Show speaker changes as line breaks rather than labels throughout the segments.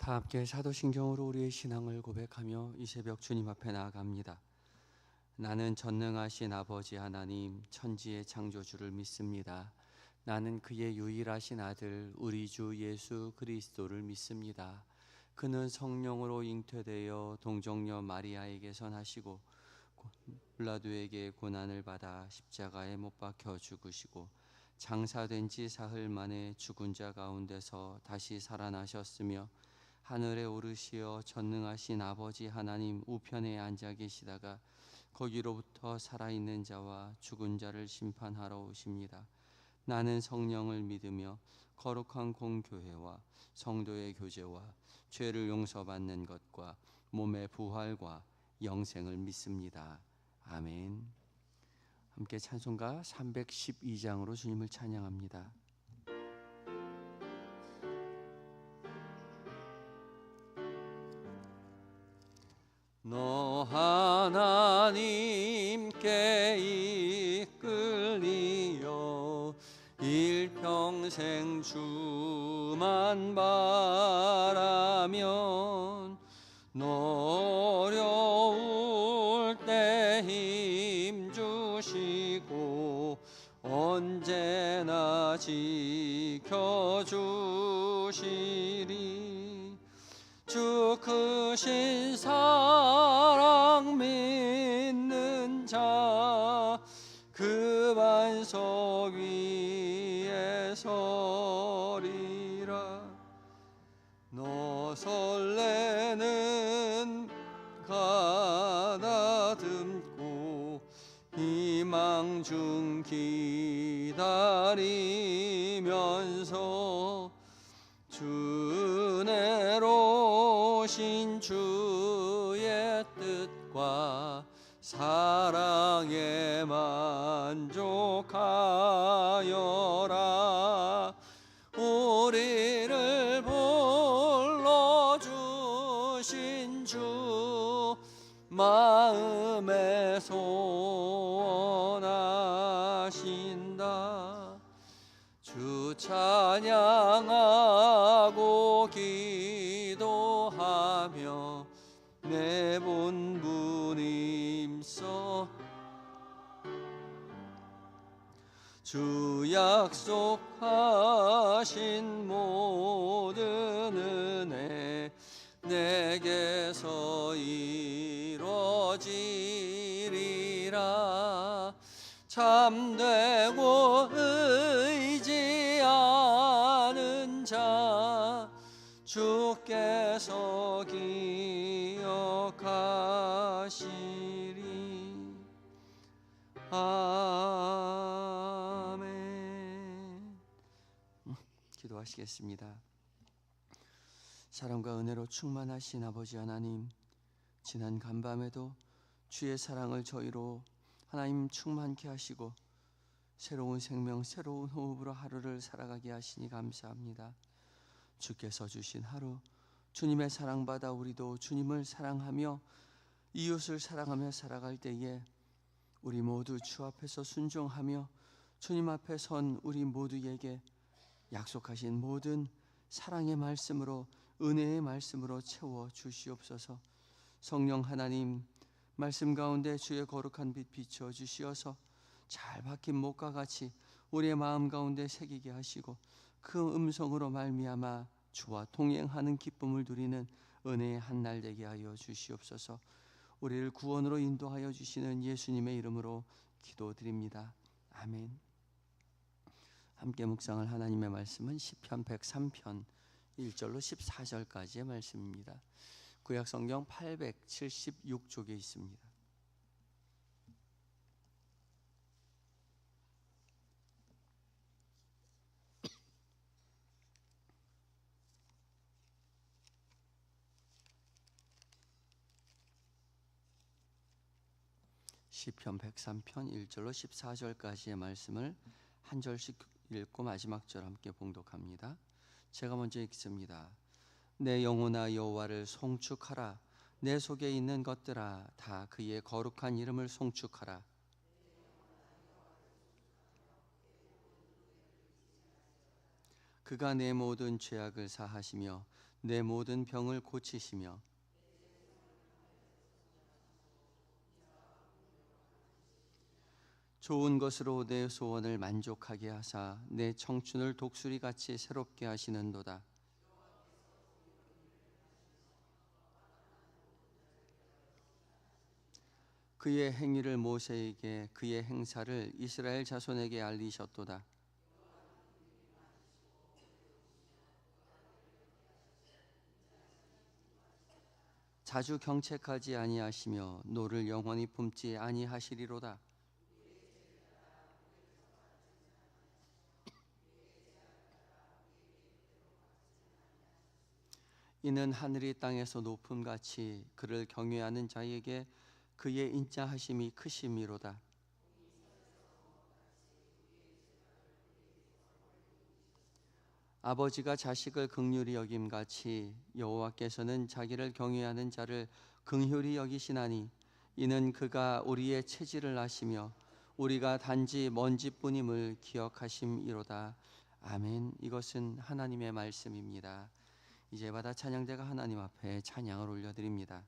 다 함께 사도신경으로 우리의 신앙을 고백하며 이 새벽 주님 앞에 나아갑니다. 나는 전능하신 아버지 하나님 천지의 창조주를 믿습니다. 나는 그의 유일하신 아들 우리 주 예수 그리스도를 믿습니다. 그는 성령으로 잉태되어 동정녀 마리아에게서 나시고 빌라도에게 고난을 받아 십자가에 못 박혀 죽으시고 장사된 지 사흘 만에 죽은 자 가운데서 다시 살아나셨으며 하늘에 오르시어 전능하신 아버지 하나님 우편에 앉아 계시다가 거기로부터 살아있는 자와 죽은 자를 심판하러 오십니다. 나는 성령을 믿으며 거룩한 공교회와 성도의 교제와 죄를 용서받는 것과 몸의 부활과 영생을 믿습니다. 아멘. 함께 찬송가 312장으로 주님을 찬양합니다. 너 하나님께 이끌리어 일평생 주만 바라면 너 어려울 때 힘주시고 언제나 지켜주시리. 주 크신 사랑 믿는 자 그 반석 위에 서리라. 너 설레는 가다듬고 희망 중 기다리면서 주내로 오신 주의 뜻과 사랑에 만족하여라. 우리를 불러주신 주 마음에 소원하신다. 주 찬양하고 기도하며 내 본분임서 주 약속하신 모든 은혜 내게서 이루어지리라. 참되고 의지하는 자 주께서 기억하시리. 아멘. 기도하시겠습니다. 사랑과 은혜로 충만하신 아버지 하나님, 지난 간밤에도 주의 사랑을 저희로 하나님 충만케 하시고 새로운 생명, 새로운 호흡으로 하루를 살아가게 하시니 감사합니다. 주께서 주신 하루, 주님의 사랑받아 우리도 주님을 사랑하며 이웃을 사랑하며 살아갈 때에 우리 모두 주 앞에서 순종하며 주님 앞에 선 우리 모두에게 약속하신 모든 사랑의 말씀으로, 은혜의 말씀으로 채워 주시옵소서. 성령 하나님, 말씀 가운데 주의 거룩한 빛 비춰 주시어서 잘 박힌 목과 같이 우리의 마음 가운데 새기게 하시고 그 음성으로 말미암아 주와 동행하는 기쁨을 누리는 은혜의 한날 되게 하여 주시옵소서. 우리를 구원으로 인도하여 주시는 예수님의 이름으로 기도드립니다. 아멘. 함께 묵상할 하나님의 말씀은 시편 103편 1절로 14절까지의 말씀입니다. 구약성경 876쪽에 있습니다. 시편 103편 1절로 14절까지의 말씀을 한 절씩 읽고 마지막 절 함께 봉독합니다. 제가 먼저 읽습니다. 내 영혼아 여호와를 송축하라. 내 속에 있는 것들아 다 그의 거룩한 이름을 송축하라. 그가 내 모든 죄악을 사하시며 내 모든 병을 고치시며 좋은 것으로 내 소원을 만족하게 하사 내 청춘을 독수리같이 새롭게 하시는도다. 그의 행위를 모세에게, 그의 행사를 이스라엘 자손에게 알리셨도다. 자주 경책하지 아니하시며 노를 영원히 품지 아니하시리로다. 이는 하늘이 땅에서 높음같이 그를 경외하는 자에게 그의 인자하심이 크심이로다. 아버지가 자식을 긍휼히 여김같이 여호와께서는 자기를 경외하는 자를 긍휼히 여기시나니 이는 그가 우리의 체질을 아시며 우리가 단지 먼지뿐임을 기억하심이로다. 아멘. 이것은 하나님의 말씀입니다. 이제 받아 찬양대가 하나님 앞에 찬양을 올려드립니다.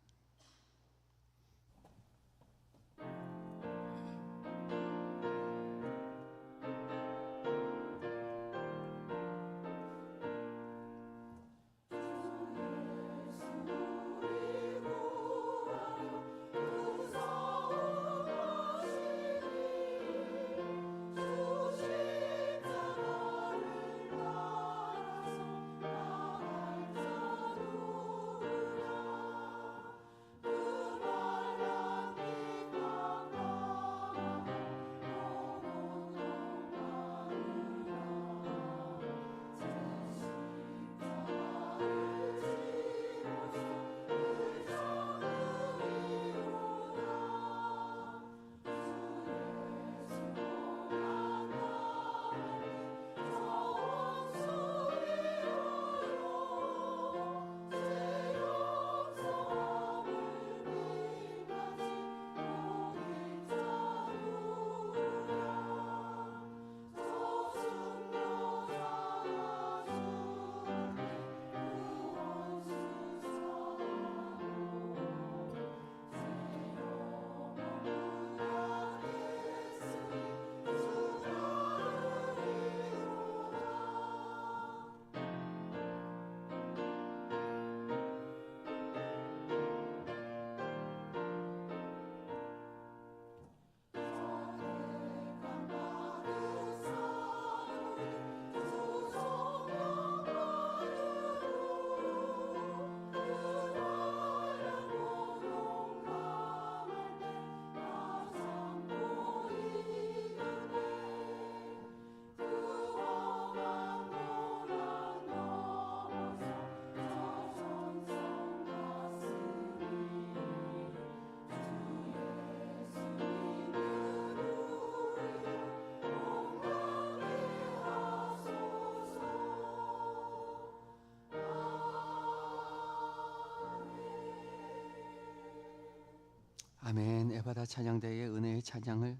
아멘. 에바다 찬양대의 은혜의 찬양을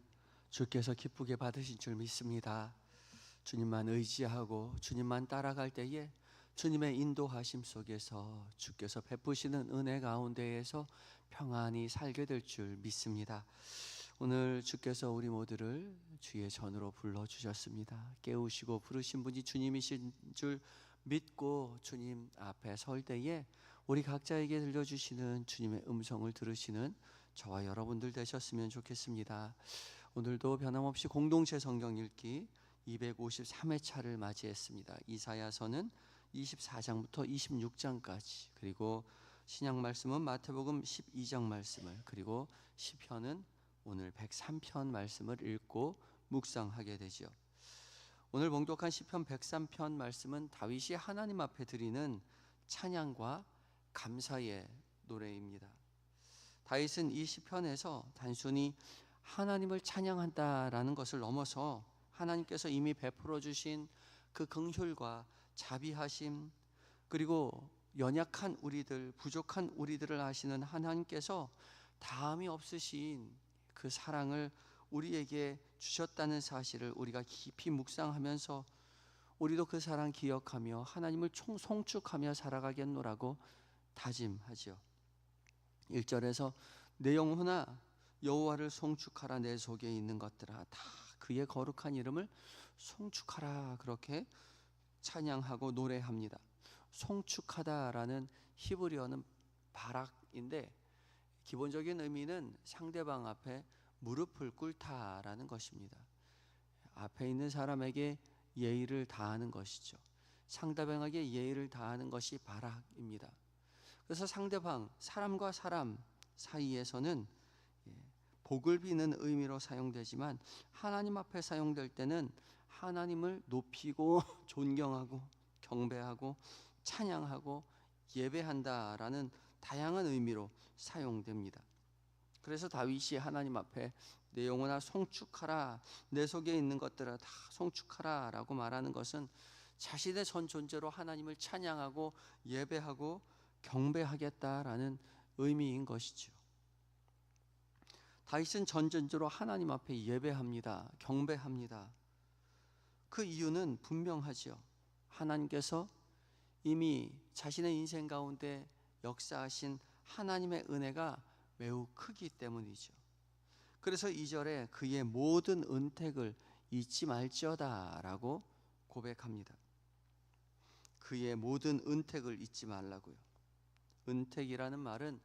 주께서 기쁘게 받으신 줄 믿습니다. 주님만 의지하고 주님만 따라갈 때에 주님의 인도하심 속에서 주께서 베푸시는 은혜 가운데에서 평안히 살게 될 줄 믿습니다. 오늘 주께서 우리 모두를 주의 전으로 불러주셨습니다. 깨우시고 부르신 분이 주님이신 줄 믿고 주님 앞에 설 때에 우리 각자에게 들려주시는 주님의 음성을 들으시는 저와 여러분들 되셨으면 좋겠습니다. 오늘도 변함없이 공동체 성경 읽기 253회차를 맞이했습니다. 이사야서는 24장부터 26장까지, 그리고 신약 말씀은 마태복음 12장 말씀을, 그리고 시편은 오늘 103편 말씀을 읽고 묵상하게 되죠. 오늘 봉독한 시편 103편 말씀은 다윗이 하나님 앞에 드리는 찬양과 감사의 노래입니다. 다윗은 이 시편에서 단순히 하나님을 찬양한다라는 것을 넘어서 하나님께서 이미 베풀어 주신 그 긍휼과 자비하심, 그리고 연약한 우리들, 부족한 우리들을 아시는 하나님께서 다함이 없으신 그 사랑을 우리에게 주셨다는 사실을 우리가 깊이 묵상하면서 우리도 그 사랑 기억하며 하나님을 송축하며 살아가겠노라고 다짐하지요. 1절에서 내 영혼아 여호와를 송축하라, 내 속에 있는 것들아 다 그의 거룩한 이름을 송축하라, 그렇게 찬양하고 노래합니다. 송축하다라는 히브리어는 바락인데 기본적인 의미는 상대방 앞에 무릎을 꿇다라는 것입니다. 앞에 있는 사람에게 예의를 다하는 것이죠. 상대방에게 예의를 다하는 것이 바락입니다. 그래서 상대방, 사람과 사람 사이에서는 복을 비는 의미로 사용되지만 하나님 앞에 사용될 때는 하나님을 높이고 존경하고 경배하고 찬양하고 예배한다라는 다양한 의미로 사용됩니다. 그래서 다윗이 하나님 앞에 내 영혼아 송축하라, 내 속에 있는 것들아 다 송축하라 라고 말하는 것은 자신의 전 존재로 하나님을 찬양하고 예배하고 경배하겠다라는 의미인 것이죠. 다윗은 전 존재로 하나님 앞에 예배합니다. 경배합니다. 그 이유는 분명하지요. 하나님께서 이미 자신의 인생 가운데 역사하신 하나님의 은혜가 매우 크기 때문이죠. 그래서 2절에 그의 모든 은택을 잊지 말지어다 라고 고백합니다. 그의 모든 은택을 잊지 말라고요. 은택이라는 말은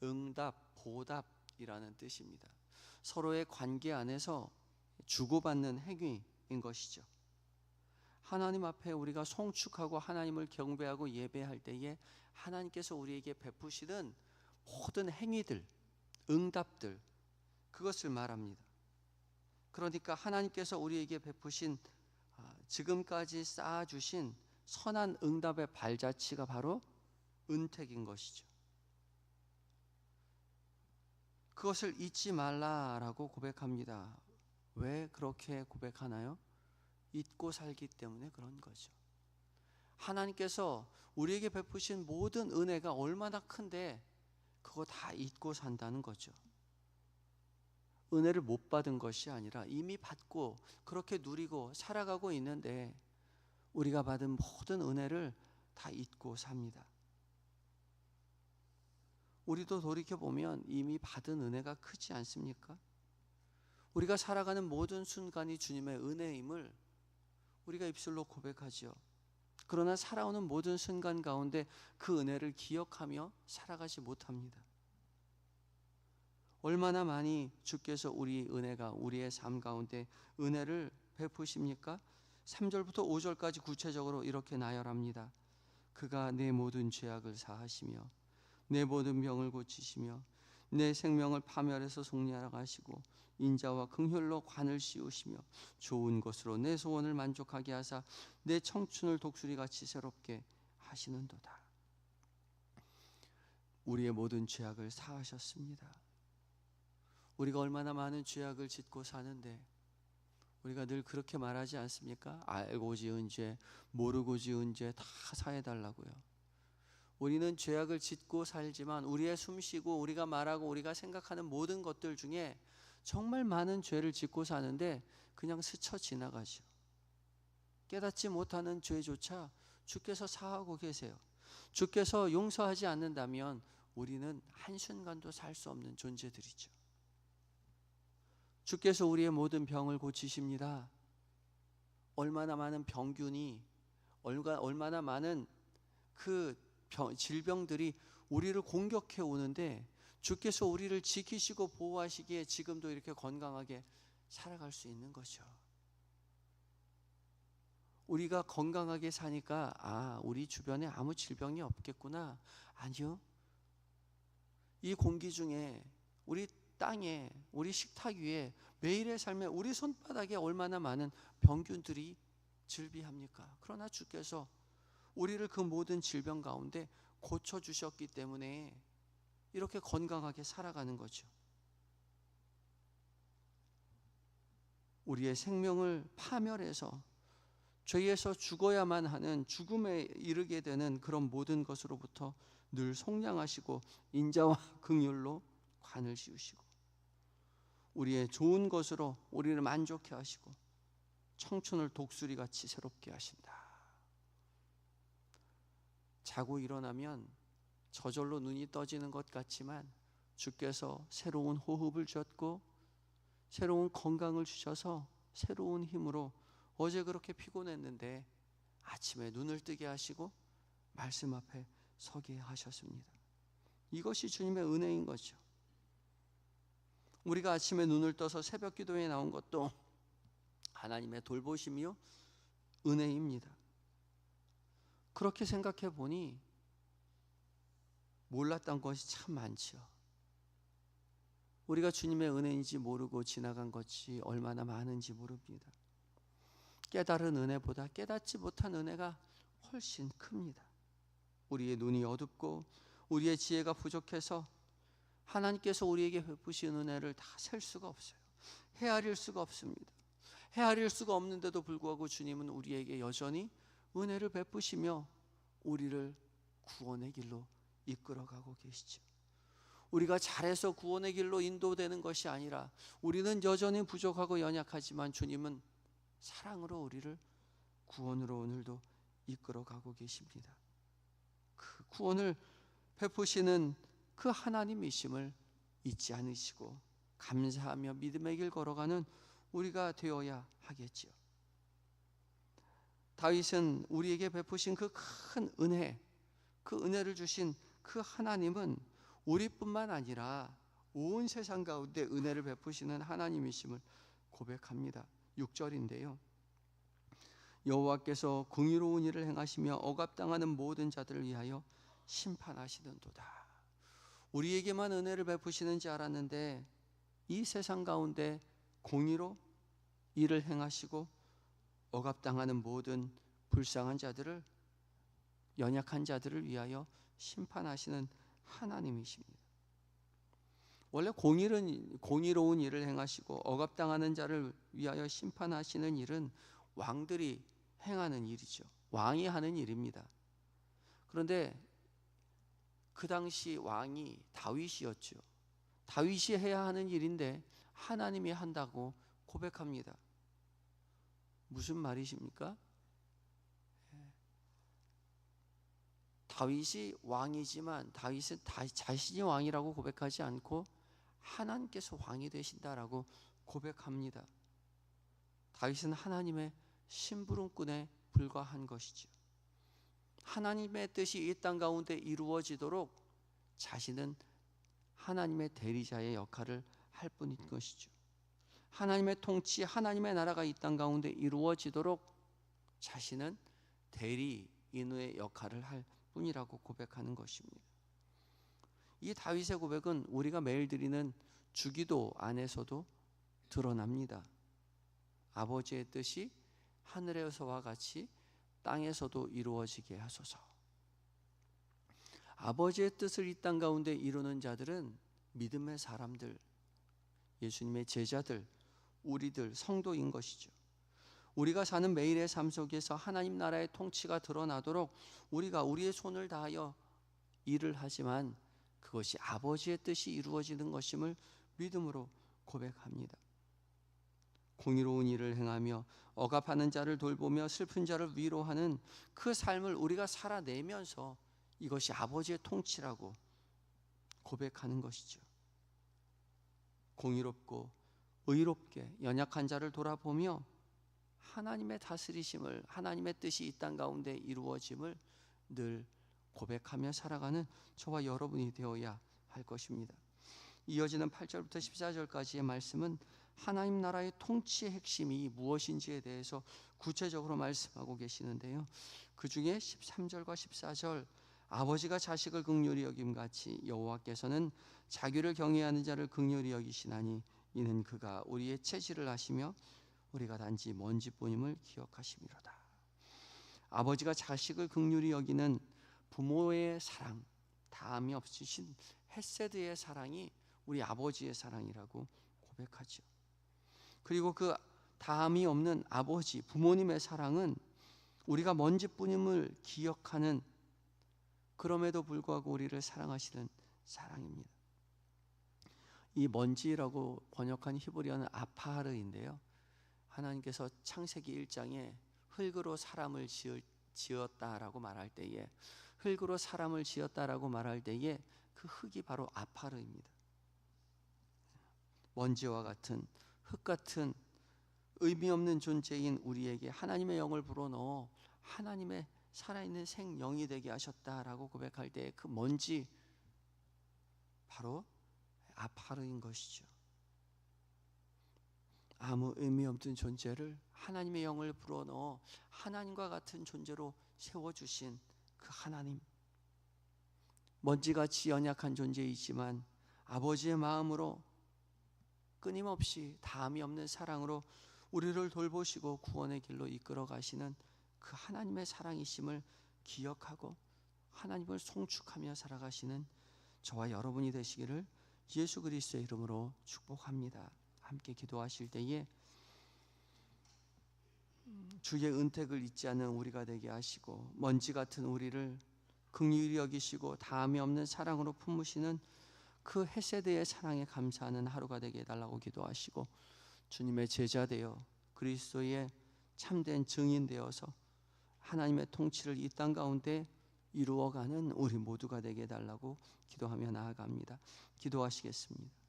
응답, 보답이라는 뜻입니다. 서로의 관계 안에서 주고받는 행위인 것이죠. 하나님 앞에 우리가 송축하고 하나님을 경배하고 예배할 때에 하나님께서 우리에게 베푸시는 모든 행위들, 응답들, 그것을 말합니다. 그러니까 하나님께서 우리에게 베푸신 지금까지 쌓아주신 선한 응답의 발자취가 바로 은택인 것이죠. 그것을 잊지 말라라고 고백합니다. 왜 그렇게 고백하나요? 잊고 살기 때문에 그런 거죠. 하나님께서 우리에게 베푸신 모든 은혜가 얼마나 큰데 그거 다 잊고 산다는 거죠. 은혜를 못 받은 것이 아니라 이미 받고 그렇게 누리고 살아가고 있는데 우리가 받은 모든 은혜를 다 잊고 삽니다. 우리도 돌이켜보면 이미 받은 은혜가 크지 않습니까? 우리가 살아가는 모든 순간이 주님의 은혜임을 우리가 입술로 고백하지요. 그러나 살아오는 모든 순간 가운데 그 은혜를 기억하며 살아가지 못합니다. 얼마나 많이 주께서 우리의 삶 가운데 은혜를 베푸십니까? 3절부터 5절까지 구체적으로 이렇게 나열합니다. 그가 내 모든 죄악을 사하시며 내 모든 병을 고치시며 내 생명을 파멸해서 속리하라 하시고 인자와 긍휼로 관을 씌우시며 좋은 것으로 내 소원을 만족하게 하사 내 청춘을 독수리같이 새롭게 하시는도다. 우리의 모든 죄악을 사하셨습니다. 우리가 얼마나 많은 죄악을 짓고 사는데 우리가 늘 그렇게 말하지 않습니까? 알고 지은 죄, 모르고 지은 죄 다 사해달라고요. 우리는 죄악을 짓고 살지만 우리의 숨쉬고 우리가 말하고 우리가 생각하는 모든 것들 중에 정말 많은 죄를 짓고 사는데 그냥 스쳐 지나가죠. 깨닫지 못하는 죄조차 주께서 사하고 계세요. 주께서 용서하지 않는다면 우리는 한순간도 살 수 없는 존재들이죠. 주께서 우리의 모든 병을 고치십니다. 얼마나 많은 병균이, 얼마나 많은 질병들이 우리를 공격해 오는데 주께서 우리를 지키시고 보호하시기에 지금도 이렇게 건강하게 살아갈 수 있는 거죠. 우리가 건강하게 사니까 우리 주변에 아무 질병이 없겠구나. 아니요. 이 공기 중에, 우리 땅에, 우리 식탁 위에 매일의 삶에 우리 손바닥에 얼마나 많은 병균들이 즐비합니까? 그러나 주께서 우리를 그 모든 질병 가운데 고쳐주셨기 때문에 이렇게 건강하게 살아가는 거죠. 우리의 생명을 파멸해서 죄에서 죽어야만 하는 죽음에 이르게 되는 그런 모든 것으로부터 늘 속량하시고 인자와 긍휼로 관을 씌우시고 우리의 좋은 것으로 우리를 만족해 하시고 청춘을 독수리같이 새롭게 하신다. 자고 일어나면 저절로 눈이 떠지는 것 같지만 주께서 새로운 호흡을 주셨고 새로운 건강을 주셔서 새로운 힘으로 어제 그렇게 피곤했는데 아침에 눈을 뜨게 하시고 말씀 앞에 서게 하셨습니다. 이것이 주님의 은혜인 거죠. 우리가 아침에 눈을 떠서 새벽 기도에 나온 것도 하나님의 돌보심이요 은혜입니다. 그렇게 생각해 보니 몰랐던 것이 참 많지요. 우리가 주님의 은혜인지 모르고 지나간 것이 얼마나 많은지 모릅니다. 깨달은 은혜보다 깨닫지 못한 은혜가 훨씬 큽니다. 우리의 눈이 어둡고 우리의 지혜가 부족해서 하나님께서 우리에게 베푸신 은혜를 다 셀 수가 없어요. 헤아릴 수가 없습니다. 헤아릴 수가 없는데도 불구하고 주님은 우리에게 여전히 은혜를 베푸시며 우리를 구원의 길로 이끌어가고 계시죠. 우리가 잘해서 구원의 길로 인도되는 것이 아니라 우리는 여전히 부족하고 연약하지만 주님은 사랑으로 우리를 구원으로 오늘도 이끌어가고 계십니다. 그 구원을 베푸시는 그 하나님이심을 잊지 않으시고 감사하며 믿음의 길 걸어가는 우리가 되어야 하겠지요. 다윗은 우리에게 베푸신 그 큰 은혜, 그 은혜를 주신 그 하나님은 우리뿐만 아니라 온 세상 가운데 은혜를 베푸시는 하나님이심을 고백합니다. 6절인데요. 여호와께서 긍휼로운 일을 행하시며 억압당하는 모든 자들을 위하여 심판하시는도다. 우리에게만 은혜를 베푸시는지 알았는데 이 세상 가운데 공의로 일을 행하시고 억압당하는 모든 불쌍한 자들을, 연약한 자들을 위하여 심판하시는 하나님이십니다. 원래 공의로운 일을 행하시고 억압당하는 자를 위하여 심판하시는 일은 왕들이 행하는 일이죠. 왕이 하는 일입니다. 그런데 그 당시 왕이 다윗이었죠. 다윗이 해야 하는 일인데 하나님이 한다고 고백합니다. 무슨 말이십니까? 다윗이 왕이지만 다윗은 자신이 왕이라고 고백하지 않고 하나님께서 왕이 되신다라고 고백합니다. 다윗은 하나님의 심부름꾼에 불과한 것이죠. 하나님의 뜻이 이 땅 가운데 이루어지도록 자신은 하나님의 대리자의 역할을 할 뿐인 것이죠. 하나님의 통치, 하나님의 나라가 이 땅 가운데 이루어지도록 자신은 대리인의 역할을 할 뿐이라고 고백하는 것입니다. 이 다윗의 고백은 우리가 매일 드리는 주기도 안에서도 드러납니다. 아버지의 뜻이 하늘에서와 같이 땅에서도 이루어지게 하소서. 아버지의 뜻을 이 땅 가운데 이루는 자들은 믿음의 사람들, 예수님의 제자들, 우리들, 성도인 것이죠. 우리가 사는 매일의 삶 속에서 하나님 나라의 통치가 드러나도록 우리가 우리의 손을 다하여 일을 하지만 그것이 아버지의 뜻이 이루어지는 것임을 믿음으로 고백합니다. 공의로운 일을 행하며 억압하는 자를 돌보며 슬픈 자를 위로하는 그 삶을 우리가 살아내면서 이것이 아버지의 통치라고 고백하는 것이죠. 공의롭고 의롭게 연약한 자를 돌아보며 하나님의 다스리심을, 하나님의 뜻이 이 땅 가운데 이루어짐을 늘 고백하며 살아가는 저와 여러분이 되어야 할 것입니다. 이어지는 8절부터 14절까지의 말씀은 하나님 나라의 통치의 핵심이 무엇인지에 대해서 구체적으로 말씀하고 계시는데요. 그 중에 13절과 14절, 아버지가 자식을 긍휼히 여김같이 여호와께서는 자기를 경외하는 자를 긍휼히 여기시나니 이는 그가 우리의 체질을 아시며 우리가 단지 먼지뿐임을 기억하심이로다. 아버지가 자식을 긍휼히 여기는 부모의 사랑, 다함이 없으신 헤세드의 사랑이 우리 아버지의 사랑이라고 고백하죠. 그리고 그 다함이 없는 아버지, 부모님의 사랑은 우리가 먼지뿐임을 기억하는, 그럼에도 불구하고 우리를 사랑하시는 사랑입니다. 이 먼지라고 번역한 히브리어는 아파르인데요. 하나님께서 창세기 1장에 흙으로 사람을 지었다라고 말할 때에 흙으로 사람을 지었다라고 말할 때에 그 흙이 바로 아파르입니다. 먼지와 같은 흙 같은 의미 없는 존재인 우리에게 하나님의 영을 불어넣어 하나님의 살아있는 생명이 되게 하셨다라고 고백할 때 그 먼지 바로 아파르인 것이죠. 아무 의미 없는 존재를 하나님의 영을 불어넣어 하나님과 같은 존재로 세워주신 그 하나님, 먼지같이 연약한 존재이지만 아버지의 마음으로 끊임없이 다함이 없는 사랑으로 우리를 돌보시고 구원의 길로 이끌어 가시는 그 하나님의 사랑이심을 기억하고 하나님을 송축하며 살아가시는 저와 여러분이 되시기를 예수 그리스도의 이름으로 축복합니다. 함께 기도하실 때에 주의 은택을 잊지 않는 우리가 되게 하시고 먼지 같은 우리를 긍휼히 여기시고 다함이 없는 사랑으로 품으시는 그 헤세드의 사랑에 감사하는 하루가 되게 해달라고 기도하시고 주님의 제자 되어 그리스도의 참된 증인 되어서 하나님의 통치를 이 땅 가운데 이루어가는 우리 모두가 되게 해달라고 기도하며 나아갑니다. 기도하시겠습니다.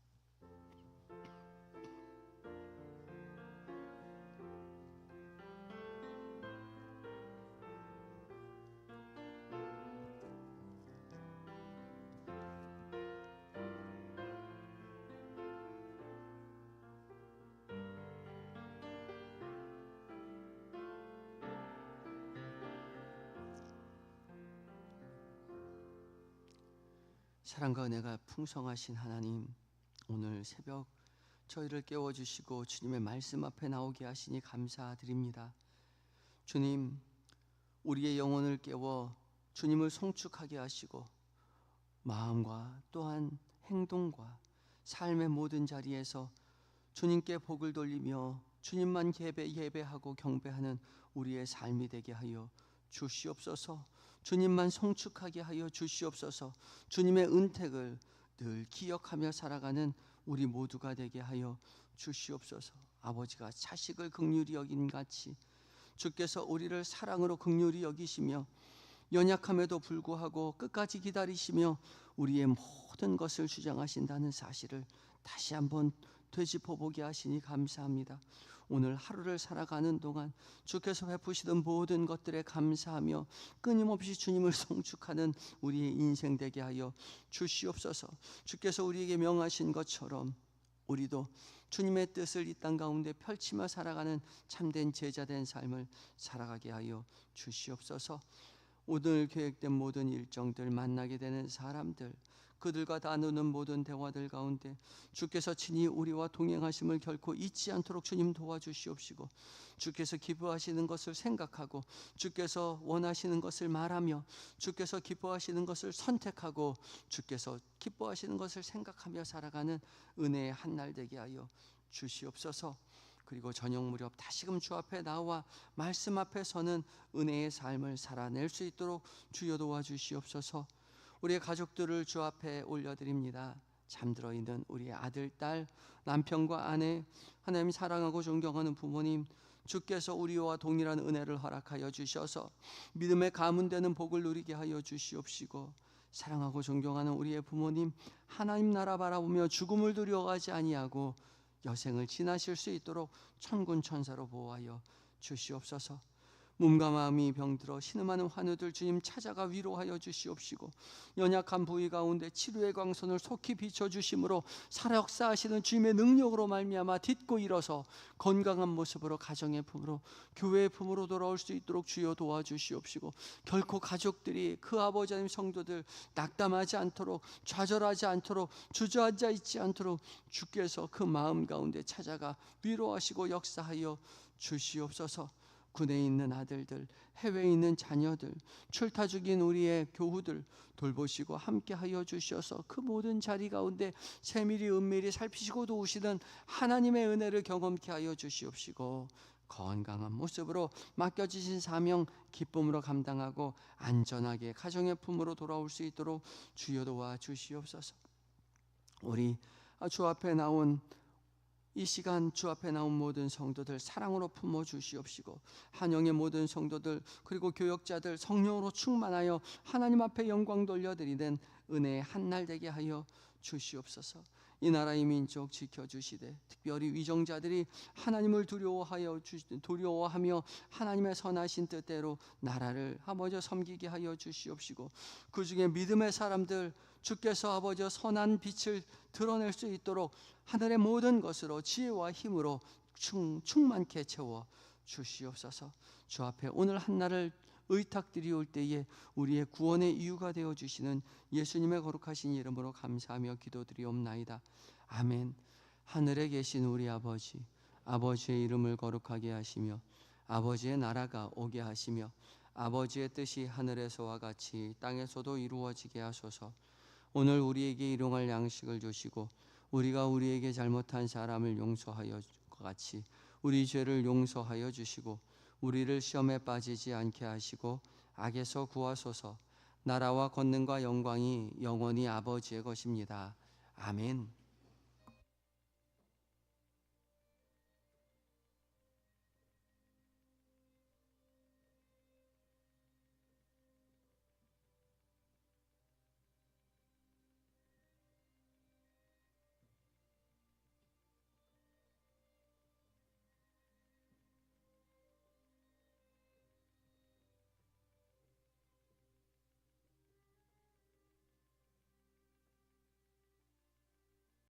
사랑과 은혜가 풍성하신 하나님, 오늘 새벽 저희를 깨워주시고 주님의 말씀 앞에 나오게 하시니 감사드립니다. 주님, 우리의 영혼을 깨워 주님을 송축하게 하시고 마음과 또한 행동과 삶의 모든 자리에서 주님께 복을 돌리며 주님만 예배하고 경배하는 우리의 삶이 되게 하여 주시옵소서. 주님만 송축하게 하여 주시옵소서. 주님의 은택을 늘 기억하며 살아가는 우리 모두가 되게 하여 주시옵소서. 아버지가 자식을 긍휼히 여긴 같이 주께서 우리를 사랑으로 긍휼히 여기시며 연약함에도 불구하고 끝까지 기다리시며 우리의 모든 것을 주장하신다는 사실을 다시 한번 되짚어보게 하시니 감사합니다. 오늘 하루를 살아가는 동안 주께서 베푸시던 모든 것들에 감사하며 끊임없이 주님을 송축하는 우리의 인생 되게 하여 주시옵소서. 주께서 우리에게 명하신 것처럼 우리도 주님의 뜻을 이 땅 가운데 펼치며 살아가는 참된 제자된 삶을 살아가게 하여 주시옵소서. 오늘 계획된 모든 일정들, 만나게 되는 사람들, 그들과 나누는 모든 대화들 가운데 주께서 친히 우리와 동행하심을 결코 잊지 않도록 주님 도와주시옵시고, 주께서 기뻐하시는 것을 생각하고 주께서 원하시는 것을 말하며 주께서 기뻐하시는 것을 선택하고 주께서 기뻐하시는 것을 생각하며 살아가는 은혜의 한날 되게 하여 주시옵소서. 그리고 저녁 무렵 다시금 주 앞에 나와 말씀 앞에 서는 은혜의 삶을 살아낼 수 있도록 주여 도와주시옵소서. 우리의 가족들을 주 앞에 올려드립니다. 잠들어 있는 우리의 아들, 딸, 남편과 아내, 하나님 사랑하고 존경하는 부모님, 주께서 우리와 동일한 은혜를 허락하여 주셔서 믿음의 가문되는 복을 누리게 하여 주시옵시고, 사랑하고 존경하는 우리의 부모님, 하나님 나라 바라보며 죽음을 두려워하지 아니하고 여생을 지나실 수 있도록 천군 천사로 보호하여 주시옵소서. 몸과 마음이 병들어 신음하는 환우들 주님 찾아가 위로하여 주시옵시고, 연약한 부위 가운데 치료의 광선을 속히 비춰주심으로 살아역사하시는 주님의 능력으로 말미암아 딛고 일어서 건강한 모습으로 가정의 품으로 교회의 품으로 돌아올 수 있도록 주여 도와주시옵시고, 결코 가족들이 그 아버지 하나님 성도들 낙담하지 않도록, 좌절하지 않도록, 주저앉아 있지 않도록 주께서 그 마음 가운데 찾아가 위로하시고 역사하여 주시옵소서. 군에 있는 아들들, 해외에 있는 자녀들, 출타 중인 우리의 교우들 돌보시고 함께하여 주셔서 그 모든 자리 가운데 세밀히 은밀히 살피시고 도우시는 하나님의 은혜를 경험케 하여 주시옵시고, 건강한 모습으로 맡겨지신 사명 기쁨으로 감당하고 안전하게 가정의 품으로 돌아올 수 있도록 주여 도와 주시옵소서. 우리 주 앞에 나온 이 시간 주 앞에 나온 모든 성도들 사랑으로 품어 주시옵시고, 한영의 모든 성도들 그리고 교역자들 성령으로 충만하여 하나님 앞에 영광 돌려드리는 은혜의 한날 되게 하여 주시옵소서. 이 나라의 민족 지켜주시되, 특별히 위정자들이 하나님을 두려워하며 하나님의 선하신 뜻대로 나라를 아버지 섬기게 하여 주시옵시고, 그 중에 믿음의 사람들 주께서 아버지 선한 빛을 드러낼 수 있도록 하늘의 모든 것으로 지혜와 힘으로 충만케 채워 주시옵소서. 주 앞에 오늘 한날을 의탁드리올 때에 우리의 구원의 이유가 되어 주시는 예수님의 거룩하신 이름으로 감사하며 기도드리옵나이다. 아멘. 하늘에 계신 우리 아버지, 아버지의 이름을 거룩하게 하시며 아버지의 나라가 오게 하시며 아버지의 뜻이 하늘에서와 같이 땅에서도 이루어지게 하소서. 오늘 우리에게 일용할 양식을 주시고 우리가 우리에게 잘못한 사람을 용서하여 것 같이 우리 죄를 용서하여 주시고 우리를 시험에 빠지지 않게 하시고 악에서 구하소서. 나라와 권능과 영광이 영원히 아버지의 것입니다. 아멘.